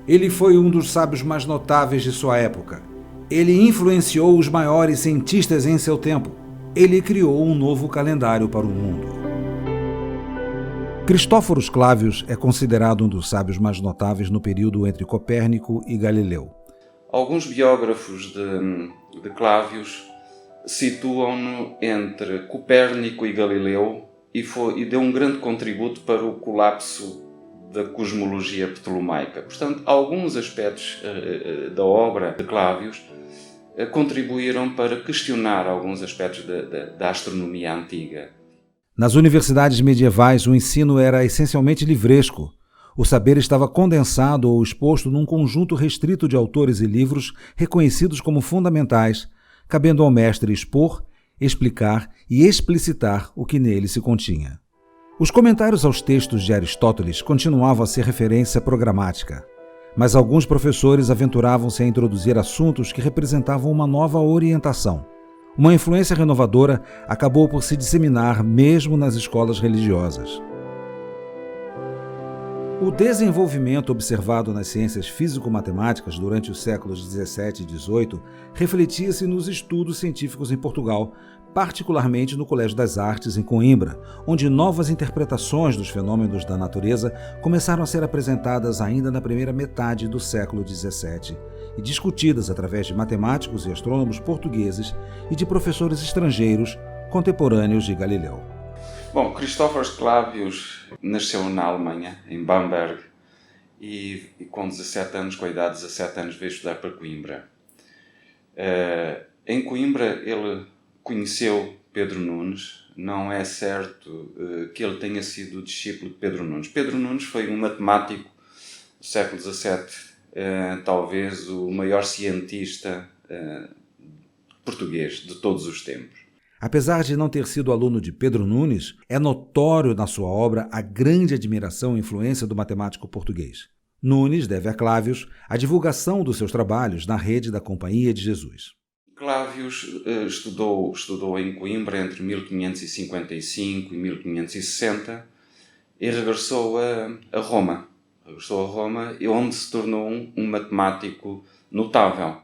Ele foi um dos sábios mais notáveis de sua época. Ele influenciou os maiores cientistas em seu tempo. Ele criou um novo calendário para o mundo. Cristóforos Clavius é considerado um dos sábios mais notáveis no período entre Copérnico e Galileu. Alguns biógrafos de Clavius situam-no entre Copérnico e Galileu e deu um grande contributo para o colapso da cosmologia ptolomaica. Portanto, alguns aspectos da obra de Clavius contribuíram para questionar alguns aspectos da astronomia antiga. Nas universidades medievais, o ensino era essencialmente livresco. O saber estava condensado ou exposto num conjunto restrito de autores e livros reconhecidos como fundamentais, cabendo ao mestre expor, explicar e explicitar o que nele se continha. Os comentários aos textos de Aristóteles continuavam a ser referência programática, mas alguns professores aventuravam-se a introduzir assuntos que representavam uma nova orientação. Uma influência renovadora acabou por se disseminar mesmo nas escolas religiosas. O desenvolvimento observado nas ciências físico-matemáticas durante os séculos XVII e XVIII refletia-se nos estudos científicos em Portugal, particularmente no Colégio das Artes, em Coimbra, onde novas interpretações dos fenômenos da natureza começaram a ser apresentadas ainda na primeira metade do século XVII e discutidas através de matemáticos e astrônomos portugueses e de professores estrangeiros contemporâneos de Galileu. Bom, Cristóforos Clavius nasceu na Alemanha, em Bamberg, e com 17 anos, com a idade de 17 anos, veio estudar para Coimbra. Em Coimbra ele conheceu Pedro Nunes. Não é certo que ele tenha sido discípulo de Pedro Nunes. Pedro Nunes foi um matemático do século XVII, talvez o maior cientista português de todos os tempos. Apesar de não ter sido aluno de Pedro Nunes, é notório na sua obra a grande admiração e influência do matemático português. Nunes deve a Clavius a divulgação dos seus trabalhos na rede da Companhia de Jesus. Clavius estudou em Coimbra entre 1555 e 1560 e regressou a Roma. Onde se tornou um matemático notável.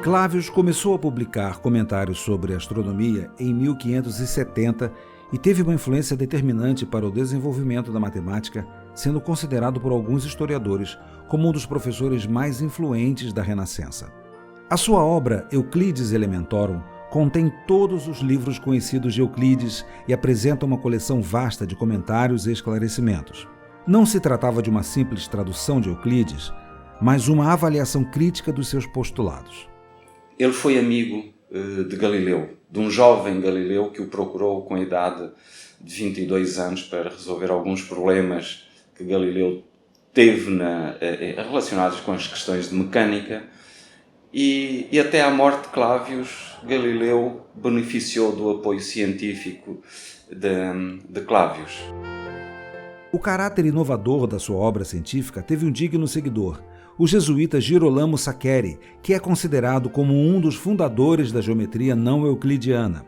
Clavius começou a publicar comentários sobre astronomia em 1570 e teve uma influência determinante para o desenvolvimento da matemática, sendo considerado por alguns historiadores como um dos professores mais influentes da Renascença. A sua obra Euclides Elementorum contém todos os livros conhecidos de Euclides e apresenta uma coleção vasta de comentários e esclarecimentos. Não se tratava de uma simples tradução de Euclides, mas uma avaliação crítica dos seus postulados. Ele foi amigo de Galileu, de um jovem Galileu que o procurou com a idade de 22 anos para resolver alguns problemas que Galileu teve relacionados com as questões de mecânica. E até à morte de Clavius, Galileu beneficiou do apoio científico de Clavius. O caráter inovador da sua obra científica teve um digno seguidor, o jesuíta Girolamo Saccheri, que é considerado como um dos fundadores da geometria não euclidiana.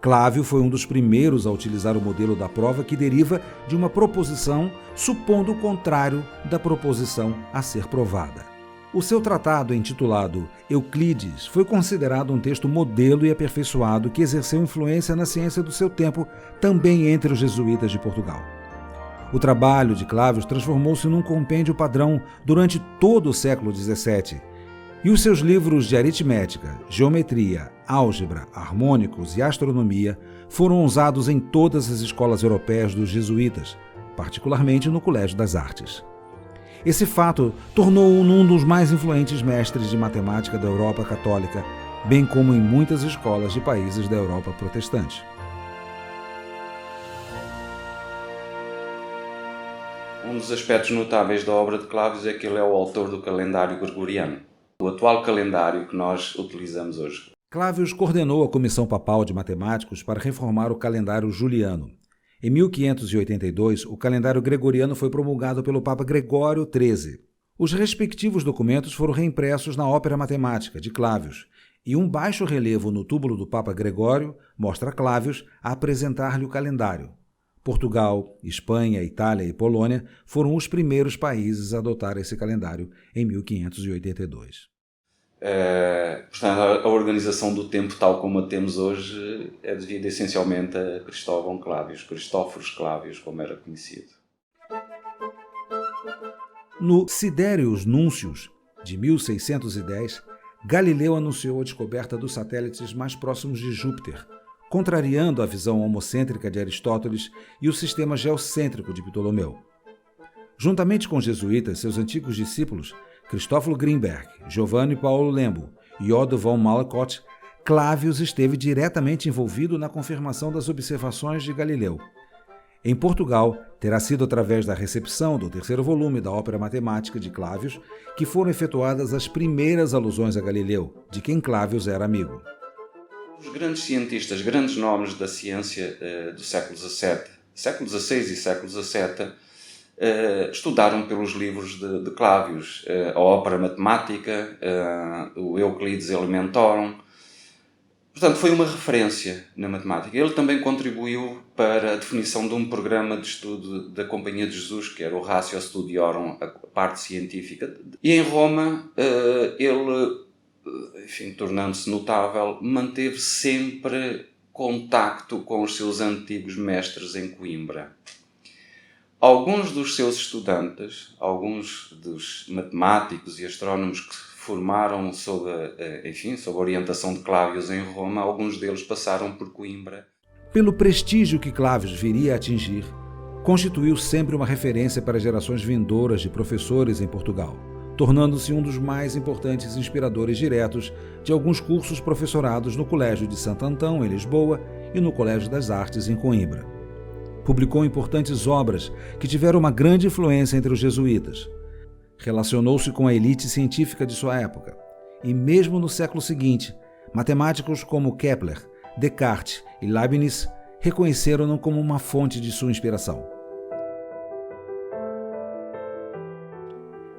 Clavio foi um dos primeiros a utilizar o modelo da prova que deriva de uma proposição, supondo o contrário da proposição a ser provada. O seu tratado, intitulado Euclides, foi considerado um texto modelo e aperfeiçoado que exerceu influência na ciência do seu tempo, também entre os jesuítas de Portugal. O trabalho de Clavius transformou-se num compêndio padrão durante todo o século XVII, e os seus livros de aritmética, geometria, álgebra, harmônicos e astronomia foram usados em todas as escolas europeias dos jesuítas, particularmente no Colégio das Artes. Esse fato tornou-o um dos mais influentes mestres de matemática da Europa católica, bem como em muitas escolas de países da Europa protestante. Um dos aspectos notáveis da obra de Clavius é que ele é o autor do calendário gregoriano, o atual calendário que nós utilizamos hoje. Clavius coordenou a Comissão Papal de Matemáticos para reformar o calendário juliano. Em 1582, o calendário gregoriano foi promulgado pelo Papa Gregório XIII. Os respectivos documentos foram reimpressos na Ópera Matemática, de Clavius, e um baixo relevo no túmulo do Papa Gregório mostra Clavius a apresentar-lhe o calendário. Portugal, Espanha, Itália e Polônia foram os primeiros países a adotar esse calendário em 1582. Portanto, a organização do tempo tal como a temos hoje é devida essencialmente a Cristóvão Clavius, Cristóforos Clavius, como era conhecido. No Siderius Nuncius, de 1610, Galileu anunciou a descoberta dos satélites mais próximos de Júpiter, contrariando a visão homocêntrica de Aristóteles e o sistema geocêntrico de Ptolomeu. Juntamente com os jesuítas, seus antigos discípulos, Cristóforo Grimberg, Giovanni Paulo Lembo e Otto von Malacott, Clavius esteve diretamente envolvido na confirmação das observações de Galileu. Em Portugal, terá sido através da recepção do terceiro volume da Ópera Matemática de Clavius que foram efetuadas as primeiras alusões a Galileu, de quem Clavius era amigo. Os grandes cientistas, grandes nomes da ciência do século XVI e século XVII, estudaram pelos livros de Clavius, a Ópera Matemática, o Euclides Elementorum. Portanto, foi uma referência na matemática. Ele também contribuiu para a definição de um programa de estudo da Companhia de Jesus, que era o Ratio Studiorum, a parte científica. E em Roma, ele, enfim, tornando-se notável, manteve sempre contacto com os seus antigos mestres em Coimbra. Alguns dos seus estudantes, alguns dos matemáticos e astrónomos que se formaram sob a orientação de Clavius em Roma, alguns deles passaram por Coimbra. Pelo prestígio que Clavius viria a atingir, constituiu sempre uma referência para gerações vindouras de professores em Portugal, tornando-se um dos mais importantes inspiradores diretos de alguns cursos professorados no Colégio de Santo Antão, em Lisboa, e no Colégio das Artes, em Coimbra. Publicou importantes obras que tiveram uma grande influência entre os jesuítas. Relacionou-se com a elite científica de sua época. E mesmo no século seguinte, matemáticos como Kepler, Descartes e Leibniz reconheceram-no como uma fonte de sua inspiração.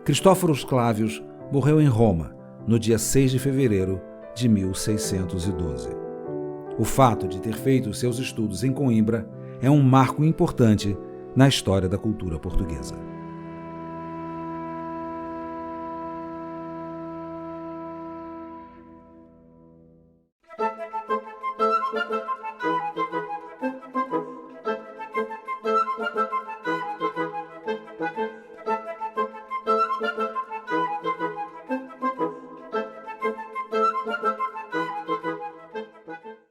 Cristóforos Clavius morreu em Roma no dia 6 de fevereiro de 1612. O fato de ter feito seus estudos em Coimbra é um marco importante na história da cultura portuguesa.